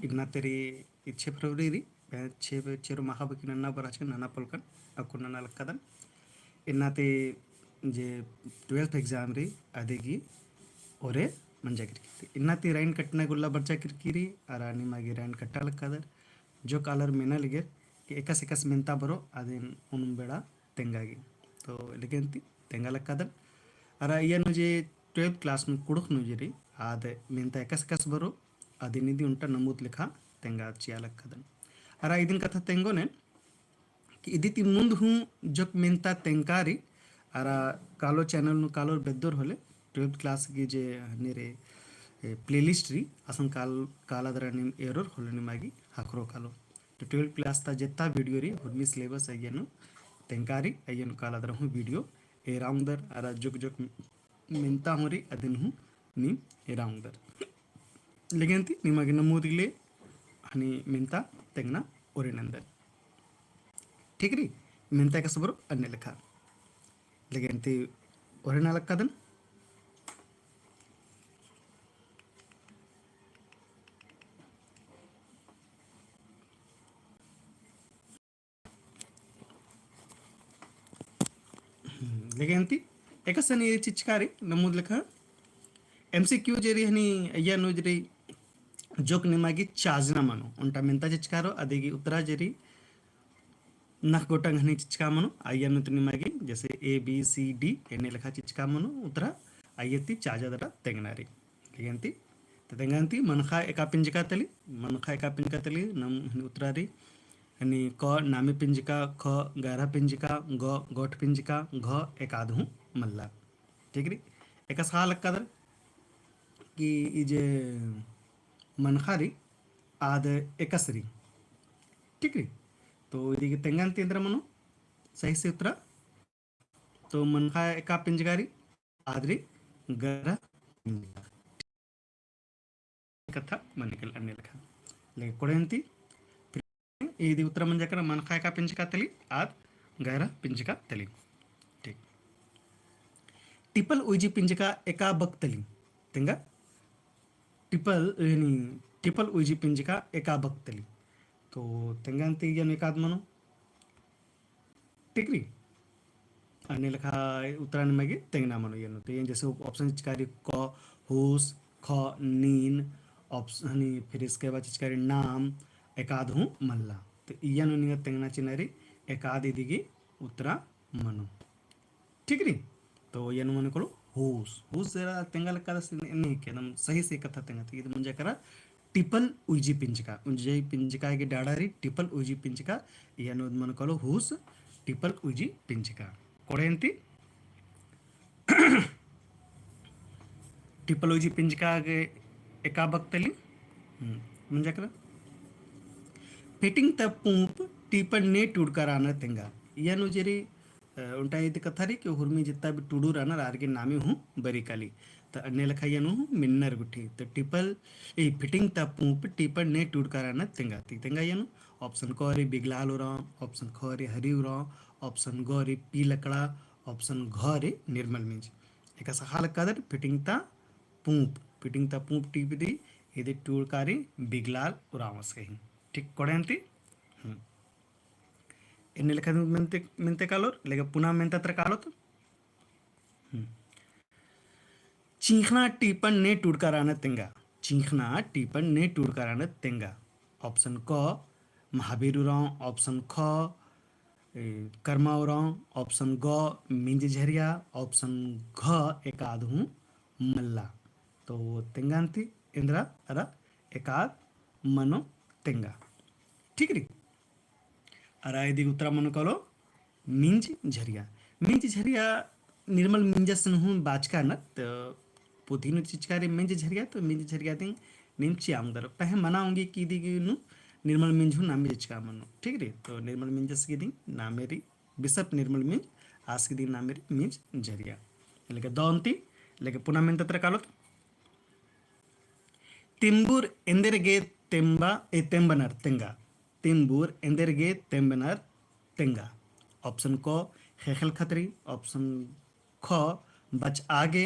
इन्ना तेरी 6 February 6 chair ಮಹಾಬಕಿ ನನ್ನ ಬರಾಚ ನನ್ನ ಪಲ್ಕನ್ ಅಕ್ಕು ನನ್ನ ಲಕ್ಕದನ್ ಇನ್ನಾತಿ जे 12th एग्जाम री अदेगी ओरे मंजागिरी इन्नाती रैन कट्टना गुल्ला बच्चा किरकिरी अरानी मागी रैन कट्टा लक्कादर जो कालर मेना लिगे कि एकस एकस मिंता बरो अदेन उन बेड़ा तेंगागी तो लिगेंती तेंगा लक्कादर अरा ये नुजे 12th क्लास में कुड़ुक नुजेरी आदे मिंता एकस एकस बरो अदिनिदी उंटा नमूत लिखा तेंगा चिया लक्कादर अरा इदिन कथा तेंगो ने कि इदिति मुंद हूँ जक मिंता तेंकारी अरा कालो चैनल नु कालो बेद्दोर होले 12th क्लास की जे नेरे प्लेलिस्ट री असं कालादरा निम एरर होले निमागी हाकरो कालो तो 12th क्लास ता जेत्ता वीडियो री हुर्मी सिलेबस अयनु तेंकारी अयनु कालादरा हूँ वीडियो एराउंदर अरा जुग जुग मिंता होरी अदिन हूँ निम एराउंदर लेकिन निमागी नमूदिले हनी मिंता तेंगना ओरिनंदर ठीक री मिंता का सबरो अन्य लिखा लेकिन ती ओरिना लक्कादन लेकिन ती एक सनी चिचकारी नमूद लिखा MCQ जेरी हनी अय्या नो जेरी जोक निमागी चाजना मनो उंटा मिंता चिचकारो अदेगी उत्तरा जेरी नाक गोटंग हनी चिचका मनो अय्या नो निमागी जैसे ABCD एने लिखा चिचका मनो उत्तरा अय्यती चाजा दरा तेंगनारी लेकिन ती तेंगंती मनखा एका पिंजका तली नम उत्तरारी हनी क नामी पिंजिका ख गारा पिंजिका ग गोठ पिंजिका घ एकाधु मल्ला ठीक री एक सहा लक्कादर कि इजे मनखारी आद एकसरी ठीक री तो इदिगे तेंगांती अंदर मनो सही से उत्तरा तो मनखा एका पिंजगारी आदरी गारा पिंजिका कथा मनिकल अन्य लिखा लेकिन कोडेंती ఇది ఉత్తరం మంజకర మనఖాయక పింఛక తలి ఆద్ గైరా పింఛక తలి ठीक टिपल उजी पिंजक एका बक तली तेंगा टिपल उजी पिंजक एका बक तली तो तेंगा तीगन एकाद मनो ठीक री अन्य लिखा उत्तरायण में तेंगना मनो ये तो ये जैसे ऑप्शन चिकारी क हुस ख नीन ऑप्शन फिर इसके बाद चिकारी नाम एकाद हूँ मल्ला तो इयनु निगा तेंगना चिनारी एकाद इदिगी उत्तरा मनो ठीक री तो यनु मन को हुस जरा तेंगा लक्का नहीं के एकदम सही से कथा तेंगा तो मुझे करा टिपल उजी पिंचिका की डाडारी टिपल उजी पिंचिका यनु मन को हुस टिपल उजी पिंचिका कोडेंती टिपल उजी पिंचिका के एका बक्तली मुझे करा फिटिंग द पूप टीपन ने टूडकराना तेंगा यनु जेरी उल्टा ये कथारी कि हुर्मी जितना भी टूडू रहना आर्गे नामी हूँ बरीकाली तो अन्य लखा यनु मिन्नर गुठी तो टिपल ए फिटिंग द पूप टीपन ने टूडकराना तेंगा तेंगा यनु ऑप्शन क रे बिगलाल उरा ऑप्शन ख रे हरी उरा ऑप्शन ग रे पी लकड़ा ऑप्शन घ रे निर्मल मींज एक सहाल कदर फिटिंग द पूप टीप दी ఇది టూడ్కారి బిగ్లాల్ ఉరామస్ కహి ठीक कोडेंती ఎన్ని లెక్క మెంతే కాలోర్ లేక పునా మెంతత్ర కాలోత్ चीखना टीपन ने टूडकराना तेंगा ऑप्शन क महावीर उराव ऑप्शन ख कर्मा उराव ऑप्शन ग मिंज झरिया ऑप्शन घ एकाद हूँ मल्ला तो तेंगांती इंद्रा अरा एकाद मनो तेंगा ठीक री अरा यदि उत्तरा मन कलो मिंज झरिया निर्मल मिंजस हूँ बाचका न तो पुथीनु चिचकारी मिंज झरिया तो मिंज झरिया दिन निम्ची आमदर पहले मनाऊंगी कि दी निर्मल मिंज हूँ नामी चिचका मनो ठीक री तो निर्मल मिंजस की दिन नामेरी बिशप निर्मल मिंज आज की दिन नामेरी मिंज झरिया लेके दौंती लेके पुनः मिन तत्र कालो तिंबूर ಎಂದೆರೆಗೆ तेंबनर तेंगा तिंबूर ಎಂದೆರೆಗೆ तेंबनर तेंगा ऑप्शन को हेखल खतरी ऑप्शन ख बच आगे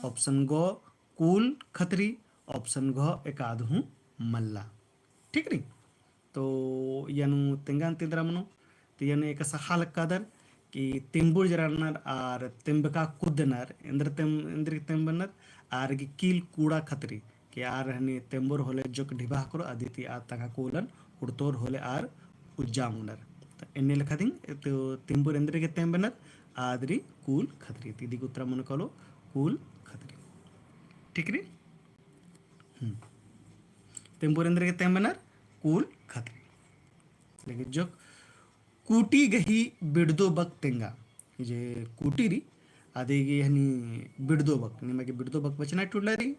option go cool Khatri option घ एकाद हूँ मल्ला ठीक री. तो यानु तेंगान तिंद्रामनो तो यानु एक सहाल कादर कि तिंबुर जरानार आर तिंबका कुदनार इंद्र तिंबनर आर की कील कूड़ा खतरी कि आर हनी तिंबुर होले जोक ढिबा करो आदिति आ तका कूलन उड़तोर होले आर उज्जामुनर तो इन्ने लिखा दिन तो तिंबुर इंद्र के तिंबनर आदरी कूल खतरी तिदी कुत्रा मन कलो कूल खतरी. ठीक री. तिंबुर इंद्र के तिंबनर कूल खतरी. लेकिन जो कूटी गही बिड़दो बक तेंगा जे कूटी री आदेगी हनी बिड़दो बक निಮಗೆ बिड़दो बक बचना टुंडरी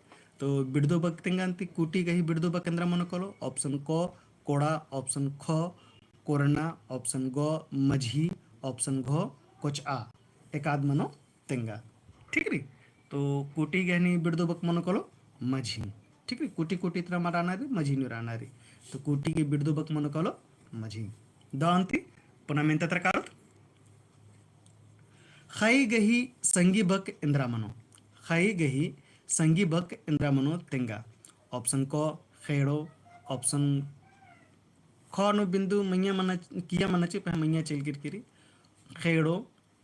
तो बिड़दो बक तेंगा अंति कूटी गही बिड़दो बक केंद्र मन कलो ऑप्शन क कोड़ा ऑप्शन ख कोरना ऑप्शन ग मझी ऑप्शन घ कोच आ एकाद मनो तेंगा. ठीक री. तो कूटी गहनी बिड़दो बक मन कलो मझी. ठीक री. कूटी कूटी ತರ ಮಾರಾನಾರಿ ಮझी ನುರಾನಾರಿ तो कूटी के बिड़दो बक मन कलो मझी. दांति पुनः मेंता ತರ कारुत खाई गही संगी बक इंद्रामनो खाई गही संगी बक इंद्रामनो तेंगा. ऑप्शन क खेड़ो ऑप्शन ख नो बिंदु मैया मन किया मन चे मैया चल किरकिरी खेड़ो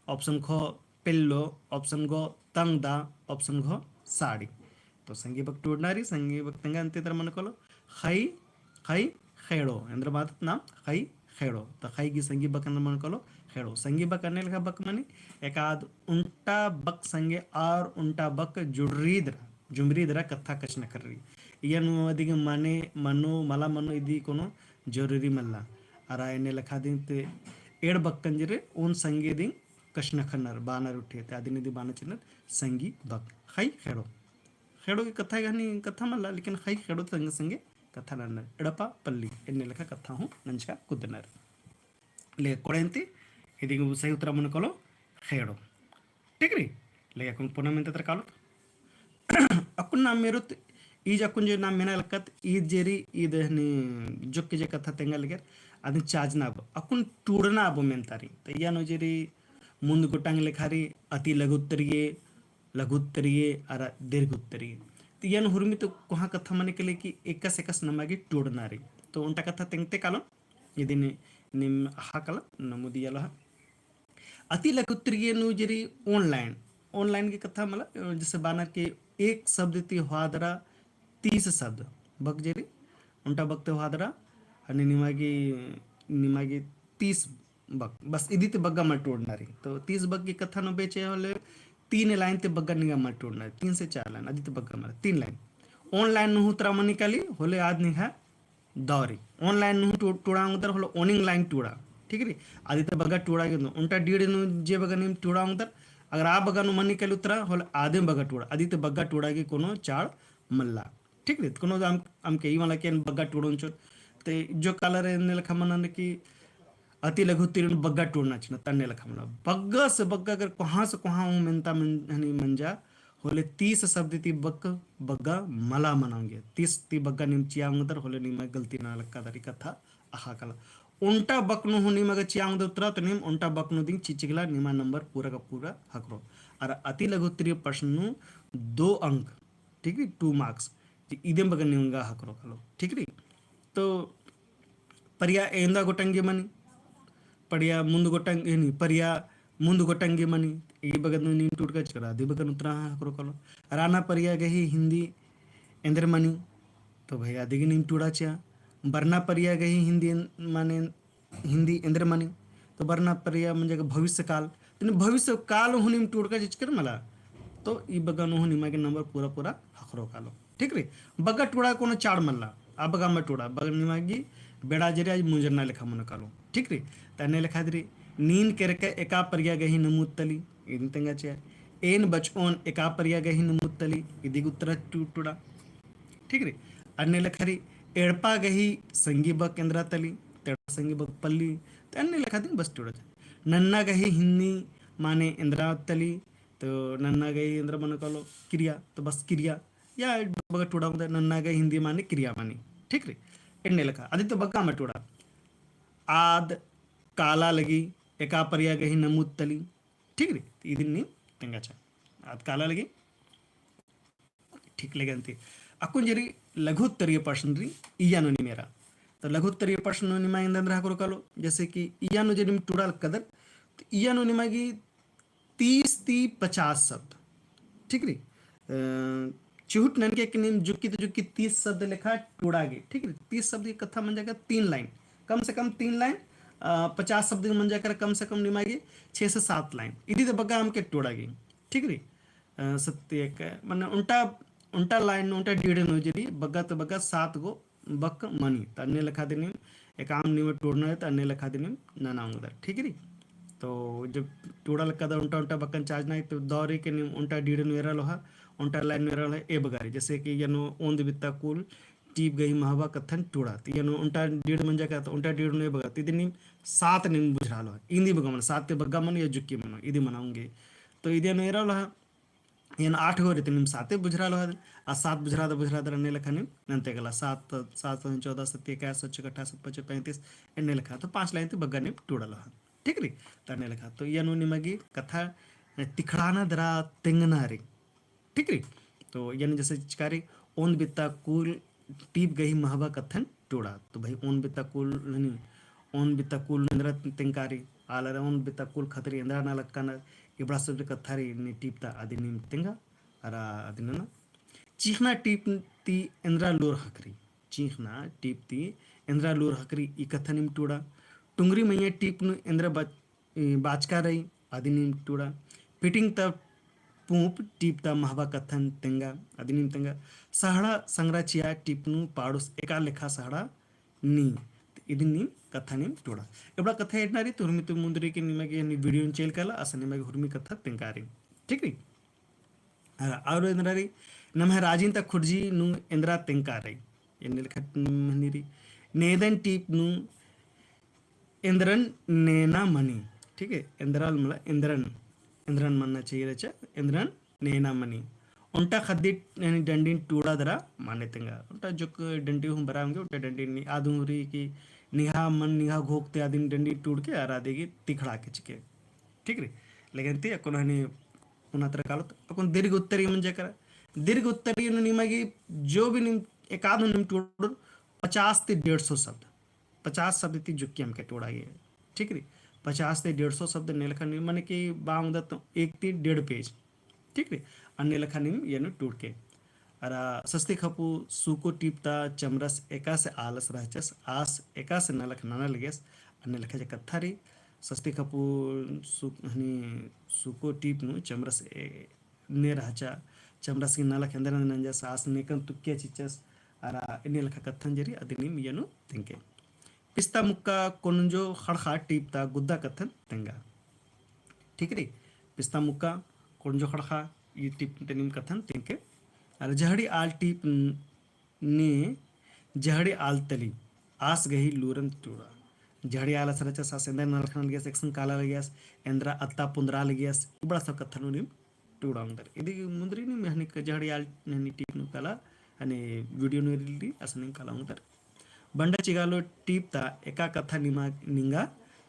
ऑप्शन ख पिल्लो ऑप्शन ग तंगदा ऑप्शन घ साड़ी. तो संगी बक टूडनारी संगी बक तेंगा अंते तर मन कलो खाई खाई खेड़ो इंद्र बात नाम खाई खेड़ो तो खाई की संगी बक अंदर मन कलो खेड़ो संगी बक अन्य लिखा बक मनी एकाद उल्टा बक संगे और उल्टा बक जुमरीदरा कथा कच न कर रही यनु अधिक माने मनो मला मनो इदी कोनो जरूरी मल्ला अरा एने लिखा दिन ते एड़ बक कंजरे उन संगे दिन कच न खन्नर बानर उठे ते आदि निधि बानर चिन्नर संगी बक खाई खेड़ो खेड़ो की कथा गहनी कथा मल्ला लेकिन खाई खेड़ो संगे संगे कथा नन्नर एड़पा पल्ली एने लेखा कथा हूँ नंचका कुदनर ले कोड़ेंती इदी सही उत्तर मन कलो खेड़ो. ठीक री. ले अकुन पुनः में तत्र कालो अकुन नाम मेरुत ఈజ్ అక్కుन जो नाम मेना लकत ఈజ్ जेरी ఈద్ ని జొక్కి जे कथा तेंगा लेकर आदि चाजना अब अकुन टूड़ना अब मेंतारी तैयानो जेरी मुंद गोटांग लेखारी अति लघुत्तरीय और दीर्घोत्तरीय तैयानो हुरमी तो कहाँ कथा माने के लिए कि एकस एकस नमागी टूड़नारी तो उनटा कथा तेंगते कालो यदि निम हा काला नमुदी यालो अति लघुत्तरीय नु जेरी ऑनलाइन की कथा मला जैसे बानर के एक शब्द ती हादरा 30 शब्द बग जेरी उल्टा बगते हादरा आणि निमागी 30 बग बस इदी ते बग्गा मल टोड़नारी तो 30 बग की कथा नो बेचे होले 3 लाइन ते बग्गा निगा मल टोड़नारी 3 से 4 लाइन आदि ते बग्गा मल 3 लाइन ऑनलाइन नु हुतरा मनी काली होले आज निहा दौरी ऑनलाइन नु टोड़ा उधर होले ओनिंग लाइन टोड़ा. ठीक री. आदि ते बग्गा टोड़ा के उल्टा डीड नु जे बग्गा निम टोड़ा उधर अगर आ बग्गा नु मनी काली उतरा होले आदे बग्गा टोड़ा आदि ते बग्गा टोड़ा के कोनो चाड़ मल्ला. ठीक रे. कोनो आम के वाला के बग्गा टोड़न चो ते जो कलर ने लखा मनन की अति लघु तीरण बग्गा टोड़ना छ तन्ने लखा मन बग्गा से बग्गा अगर कहां से कहां हूं मेनता हनी मंजा होले 30 शब्द ती बग्गा मला मनांगे 30 ती बग्गा निम चियांग उधर होले निम गलती ना लक्का दरी कथा आहा कला उल्टा बकनु होनी मग चियांग उतरा तो निम उल्टा बकनु दिन चिचिगला निमा नंबर पूरा का पूरा हकरो और अति लघु तीर प्रश्न 2 अंक. ठीक है 2 मार्क्स इदे बगन निंगा हकरो कलो. ठीक री. तो परिया एंदा गोटंगे मनी परिया मुंद गोटंगे नहीं परिया मुंद गोटंगे मनी ई बगन नी टूट का चकरा दे बगन उतरा हकरो कलो. राना परिया गही हिंदी एंदर मनी तो भैया दिगी नी टूड़ा चा बरना परिया गही हिंदी माने हिंदी एंदर मनी तो बरना परिया म्हणजे भविष्य काल तो भविष्य काल हुनी टूट का चिचकर मला तो ई बगन हुनी मागे नंबर पूरा पूरा हकरो कालो. ठीक रे. बग्गा टोड़ा कोनो चाड़ मल्ला आ बग्गा में टोड़ा बगल निमागी बेड़ा जरे आज मुंजरना लेखा मन कालो. ठीक रे. तने लेखा दरी नीन करके एका परिया गही नमुत्तली इन तेंगा चे एन बचओन एका परिया गही नमुत्तली इदी उत्तर टूड़ा. ठीक रे. अन्य लेखरी एड़पा गही संगी बक केंद्रा तली तेड़ा संगी बक पल्ली तने लेखा दिन बस टूड़ा नन्ना गही हिन्नी माने इंद्रा तली तो नन्ना गही इंद्र मन कालो क्रिया तो बस क्रिया या बग्गा टूड़ा होता नन्ना गई हिंदी माने क्रिया मानी. ठीक रे. एन्ने लखा आदित्य बग्गा में टूड़ा आद काला लगी एका परिया गही नमूद तली. ठीक रे. इदिन्नी तेंगाचा आद काला लगी ठीक लगे अंती अकुन जरी लघुत्तरीय प्रश्न री इयानो नि मेरा तो लघुत्तरीय प्रश्न निमागिंद अंद्र हाकुर कालो जैसे कि इयानो जे निम टूड़ा कदर तो इयानो निमागी 30 ती 50 शब्द ठीक री चिहुट ननके के निम जुक्की 30 शब्द लिखा टूड़ागे ठीक है 30 शब्द की कथा मन जाकर 3 लाइन कम से कम 3 लाइन 50 शब्द मन जाकर कम से कम निमागे 6 से 7 लाइन इदी तो बग्गा हमके टूड़ागे ठीक री सत्य एक मन उल्टा उल्टा लाइन उल्टा डीड नो जरी बग्गा तो बग्गा 7 गो बक मनी तो अन्य लिखा देनी एक आम निम टूड़ना है तो अन्य लिखा देनी नाना उंगदर ठीक है तो जब टूड़ा लक्का उल्टा उल्टा बक्कन चार्ज नहीं तो दौरी के निम उल्टा डीड वेरा लोहा उल्टा लाइन वेरा लोहा ए बगारी जैसे कि यनो ओंद बित्ता कुल टीप गई महावा कथन टूड़ा यनो उल्टा डीड मंजा का तो उल्टा डीड ने बगा तिदि निम 7 निम बुझरा लोहा इंदी बगा मन 7 ते बग्गा मन या जुक्की मन इदी मनाऊंगे तो इदे नेरा लोहा ಏನು 8 ಹೋರಿತು ನಿಮ್ಮ ಸಾತೆ ಬುಜ್ರಾಲು ಹದ ಆ 7 ಬುಜ್ರಾದ अन्य लिखा निम नंते गला 7 7 14 17 21 28 25 35 अन्य लिखा तो 5 लाइन ते बग्गा निम टूडल ह ठीक री तो अन्य लिखा तो यनु निमगी कथा तिखड़ाना दरा तेंगनारी ठीक री तो यन जैसे चिकारी ओन बित्ता कुल टीप गई महवा कथन टूड़ा तो भाई ओन बित्ता कुल नहीं ओन बित्ता कुल इंद्र तेंकारी आलर ओन बित्ता कुल खतरी इंद्र ना लक्काना इबड़ा सब कथारी नि टीपता आदि निम तेंगा अरा आदि ना चीखना टीपती इंद्रा लोर हकरी चीखना टीपती इंद्रा लोर हकरी ई कथा निम टूड़ा टुंगरी मैया टीपनु इंद्र बाचका रही आदि निम टूड़ा फिटिंग तब पूप टीपता महवा कथन तेंगा आदि निम तेंगा सहाड़ा संग्रा चिया टीपनु पाड़ुस एका लेखा सहाड़ा नी ఇది నీ కథ నీ చూడా ఎప్పుడ కథ ఏంటనారి తుర్మితు ముందరికి నిಮಗೆ నీ ವಿಡಿಯೋ ಚೇಲ್ಕಲ್ಲ ಅಸ ನಿಮಗೆ ಹುರ್ಮಿ ಕಥಾ ತೆಂಕಾರಿ ठीक ರಿ ಅವರು ಎಂದ್ರಾರಿ ನಮ್ಮ ರಾಜಿಂತ ಖುರ್ಜಿ ನು ಎಂದ್ರಾ ತೆಂಕಾರಿ ಎನ್ನಿಲ್ ಖಟ್ ನಿರಿ ನೇದನ್ ಟೀಪ್ नु इंद्रन नेना मनी ठीक है इंद्राल मला इंद्रन मनना चाहिए रचा इंद्रन नेना मनी उल्टा खद्दी डंडी टूड़ा दरा माने तेंगा उल्टा जो डंडी हम बराएंगे उल्टा डंडी आधुरी की निहा मन निहा घोकते आदिन डंडी टूट के आरा देगी तिखड़ा के चिके ठीक रे लेकिन ती अकोन हनी उनातर कालो अकोन दीर्घ उत्तरी म्हणजे करा दीर्घ उत्तरी निमागी जो भी निम एकादो निम टूड़ 50 ते 150 शब्द 50 शब्द ती जुक्की हम के टूड़ा ये ठीक रे 50 ते 150 शब्द ने लिखा मन की बांग तो 1 ते 1.5 पेज ठीक रे अन्य लिखा निम येनो टूट के अरा सस्ती खपू सूको टीपता चमरस एका से आलस रहचस आस एका से नलख नाना लगेस अन्य लिखा जे कथारी सस्ती खपू हनी सूको टीप नु चमरस ने रहचा चमरस की नलख अंदर नंजस आस नेकन तुक्के चिचस अरा इन्ने लिखा कथन जरी अदिनिम येनो तिंके पिस्ता मुक्का कोनजो खड़खा टीपता गुद्दा कथन तेंगा ठीक रे पिस्ता मुक्का कोनजो खड़खा ये टीप तनिम कथन तिंके अरे जहड़ी आल टीप ने जहड़ी आल तली आस गही लूरन टूड़ा जहड़ी आल सरचा सासेंदर नलखन लगियास एक्सन काला लगियास एंद्रा अत्ता पुंद्रा लगियास बड़ा सब कथन निम टूड़ा अंदर इदी मुंदरी नि महनी जहड़ी आल नि टीप नु काला अने वीडियो नु रिली असनि काला अंदर बंड चिगालो टीपता एका कथा निमा निंगा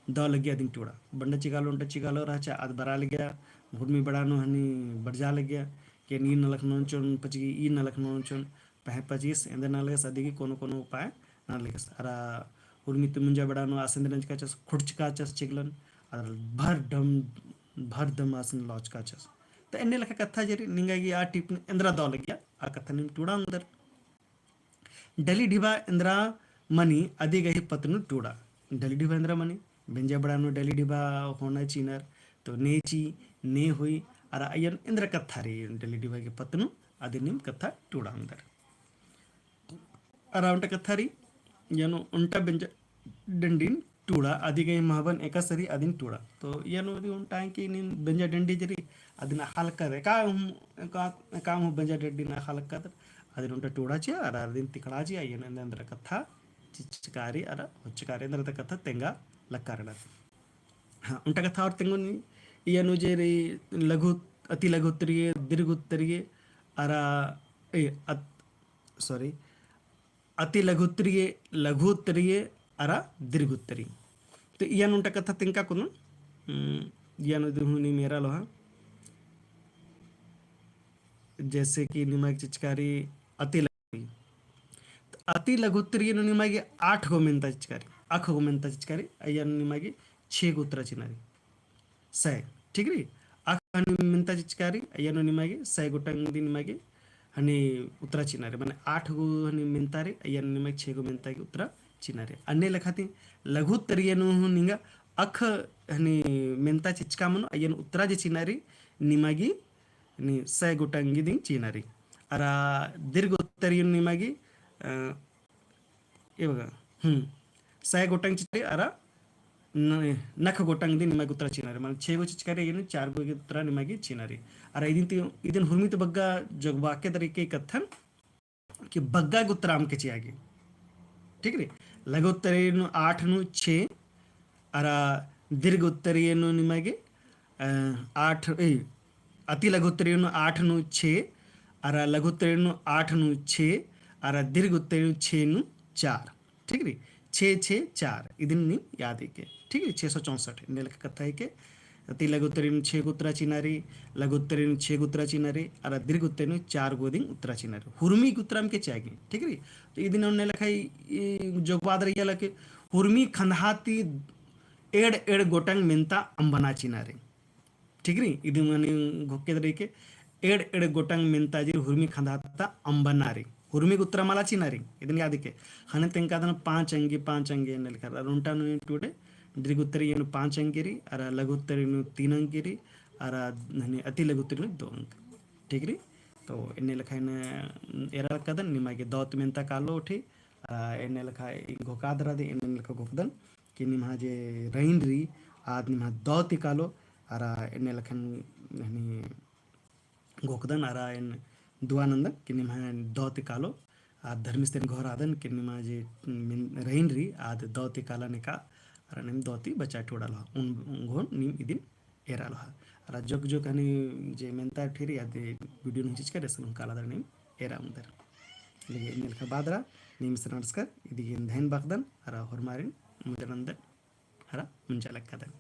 द लगिया दिन टूड़ा बंड चिगालो उंट चिगालो राचा अद बरा लगिया भूमि बड़ानो हनी बरजा लगिया के नी नलख नोचन पची ई नलख नोचन पह 25 एंदर नलगस अदिगी कोनो कोनो उपाय नलगस अरा उर्मित मुंजा बड़ानो आसेंद्रंज का चस खुडच का चस चिगलन अर भर दम आसन लॉज का चस तो एन्ने लख कथा जरी निंगागी आ टिप इंद्रा दो लगिया आ कथा निम टूड़ा अंदर डली ढिबा इंद्रा मनी अदि गही पतनु टूड़ा डली ढिबा इंद्रा मनी बेंजा बड़ानो डली ढिबा होना चीनर तो नेची ने हुई अरा अयन इंद्र कथा रे डली ढिबा के पतनु अदि निम कथा टूड़ा अंदर अरा उंटा कथा री यानो उंटा बेंजा डंडीन टूड़ा आदि गई महावन एका सरी आदिन टूड़ा तो यानो दी उंटा की निम बेंजा डंडी जरी आदिन हाल कर का हम बेंजा डंडी ना हाल कर आदिन उंटा टूड़ा चे अरा आदिन तिकड़ा चे अयन अंदर कथा चिचकारी अरा हुच्चकारी अंदर कथा तेंगा लक्कारना हाँ उंटा कथा और तेंगुनी यानो जे रे लघु अति लघु उत्तरीय दीर्घ उत्तरीय अरा सॉरी अति लघु उत्तरीय अरा दीर्घ उत्तरीय तो यान उंटा कथा तिंका कुनु यानो दुहुनी मेरा लोहा जैसे कि निमाक चिचकारी अति लघु तो ಅತಿ ಲಘುತ್ತರಿಯನ್ನು ನಿಮಗೆ 8 ಗೋ ಮೆಂತ ಚಿಚ್ಕಾರಿ 8 ಗೋ ಮೆಂತ ಚಿಚ್ಕಾರಿ ಅಯ್ಯನ್ನು ನಿಮಗೆ 6 ಗೋ ಉತ್ತರ ಚಿನಾರಿ ಸೈ ठीक ರೀ ಆಕ ಮೆಂತ ಚಿಚ್ಕಾರಿ ಅಯ್ಯನ್ನು ನಿಮಗೆ ಸೈ ಗೊಟ್ಟಂಗಿ ನಿಮಗೆ ಹನಿ ಉತ್ತರ ಚಿನಾರಿ ಮನೆ 8 ಗೋ ಹನಿ ಮೆಂತಾರಿ ಅಯ್ಯನ್ನು ನಿಮಗೆ 6 ಗೋ ಮೆಂತಾಗಿ ಉತ್ತರ ಚಿನಾರಿ अन्य ಲಖಾತಿ ಲಘುತ್ತರಿಯನ್ನು ನಿಂಗ ಅಖ ಹನಿ ಮೆಂತ ಚಿಚ್ಕಾಮನು ಅಯ್ಯನ್ನು ಉತ್ತರ ಜೆ ಚಿನಾರಿ ನಿಮಗೆ ni saya gotang giding cinari ara dirgo tariun ni magi ये बघा saya gotang चिचकारी अरा नख गोटंग दिन निमागी उत्तर चिनारी मन 6 गो चिचकारी ಏನು 4 गो उत्तर निमागी चिनारी अरा ಇದನ್ ಹುರ್ಮಿತ ಬಗ್ಗ ಜಗ ವಾಕ್ಯ ತರೀಕೆ ಕಥನ್ कि बग्गा उत्तर आम के चियागी ठीक रे लघुत्तरेनु 8 नु 6 अरा दीर्घ उत्तरीयनु निमागे 8 अति लघुत्तरीयनु 8 नु 6 अरा लघुत्तरीयनु 8 नु 6 अरा दीर्घ उत्तरीयनु 6 नु 4 ठीक रे 6 6 4 ಇದನ್ನ याद है ठीक है 664 ने लिखा कथा है कि अति लघुत्तरीयनु 6 गो उत्तर चिनारी लघुत्तरीयनु 6 गो उत्तर चिनारी अरा दीर्घ उत्तरीयनु 4 गो दिन उत्तर चिनारी हुर्मी उत्तरम के चाहिए ठीक रे तो ಇದನ್ನ ने लिखा जोगवाद रही कि हुर्मी खंधाती एड एड गोटंग मिंता अंबना चिनारी ठीक री ಇದು ಮನೆ ಗೊಕ್ಕೆದರಿಗೆ एड एड गोटंग मिंताजी हुर्मी खंधाता अंबनारी हुर्मी उत्तर मला चिनारी ಇದನ್ನ ಯಾದಕ್ಕೆ ಹನೆ ತೆಂಕ ಅದನ್ನ 5 ಅಂಗಿ ಅಂತ लिखा रुंटानु टूटे दीर्घ उत्तरी 5 अंगिरी अर लघु उत्तरी 3 अंगिरी अर अति लघु उत्तरी 2 अंक ठीक री तो इन्हें लिखा एरा कदन निमागे दौत में कालो उठी इन्हें लिखा घोकादरा दे इन्हें लिखा घोकदन कि निमा जे रहीन री आद निमा दौत कालो अर इन्हें लिखन घोकदन अर इन दुआनंदन कि निमा दौत कालो आ धर्मिस्तेन घोर आदन कि निमा जे रहीन री आद दौत काला ने का अर निम दौती बचा ठोड़ाला उन घोन निम इदिन एराला अर जोक जोक अनि जे मेंता ठेरी आदे वीडियो नुचिच करे सन काला दर निम एरा उंदर लगे निल का बादरा निम सनस्कर इदिन धैन बागदन अर होरमारिन मुजरंदन अर मुंजालक कदन